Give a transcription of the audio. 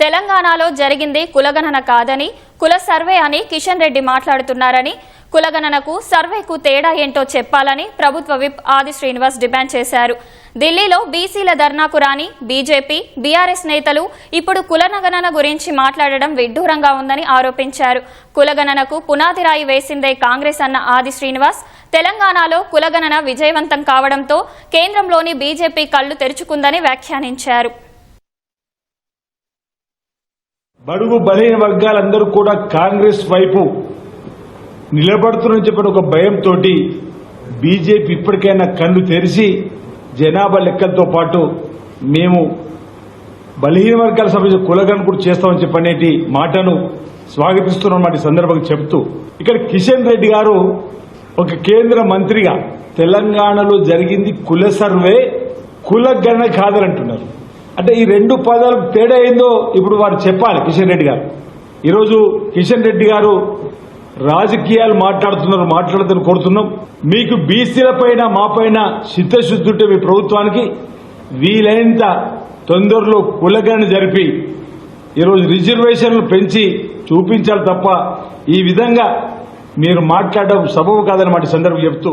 తెలంగాణలో జరిగింది కులగణన కాదని కుల సర్వే అని కిషన్ రెడ్డి మాట్లాడుతున్నారని, కులగణనకు సర్వేకు తేడా ఏంటో చెప్పాలని ప్రభుత్వ విప్ ఆది శ్రీనివాస్ డిమాండ్ చేశారు. ఢిల్లీలో బీసీల ధర్నాకు రాని బీజేపీ, బీఆర్ఎస్ నేతలు ఇప్పుడు కులగణన గురించి మాట్లాడడం విడ్డూరంగా ఉందని ఆరోపించారు. కులగణనకు పునాది రాయి వేసిందే కాంగ్రెస్ అన్న ఆది శ్రీనివాస్, తెలంగాణలో కులగణన విజయవంతం కావడంతో కేంద్రంలోని బీజేపీ కళ్లు తెరుచుకుందని వ్యాఖ్యానించారు. బడుగు బలహీన వర్గాలందరూ కూడా కాంగ్రెస్ వైపు నిలబడుతున్న చెప్పిన ఒక భయంతో బీజేపీ ఇప్పటికైనా కళ్ళు తెరిచి జనాభా లెక్కలతో పాటు మేము బలహీన వర్గాల సంబంధించిన కులగణన కూడా చేస్తామని చెప్పనేటి మాటను స్వాగతిస్తున్నమాట సందర్భంగా చెబుతూ, ఇక్కడ కిషన్ రెడ్డి గారు ఒక కేంద్ర మంత్రిగా తెలంగాణలో జరిగింది కుల సర్వే, కులగణన కాదనంటున్నారు. అంటే ఈ రెండు పదాలు తేడా ఏందో ఇప్పుడు వారు చెప్పాలి. కిషన్ రెడ్డి గారు ఈరోజు కిషన్ రెడ్డి గారు రాజకీయాలు మాట్లాడుతున్న కోరుతున్నాం. మీకు బీసీల పైన మా పైన చిత్తశుద్ధి ఉంటే మీ ప్రభుత్వానికి వీలైనంత తొందరలో కులగణన జరిపి ఈరోజు రిజర్వేషన్లు పెంచి చూపించాలి తప్ప ఈ విధంగా మీరు మాట్లాడడం సబబు కాదన్నమాట సందర్భం చెప్తూ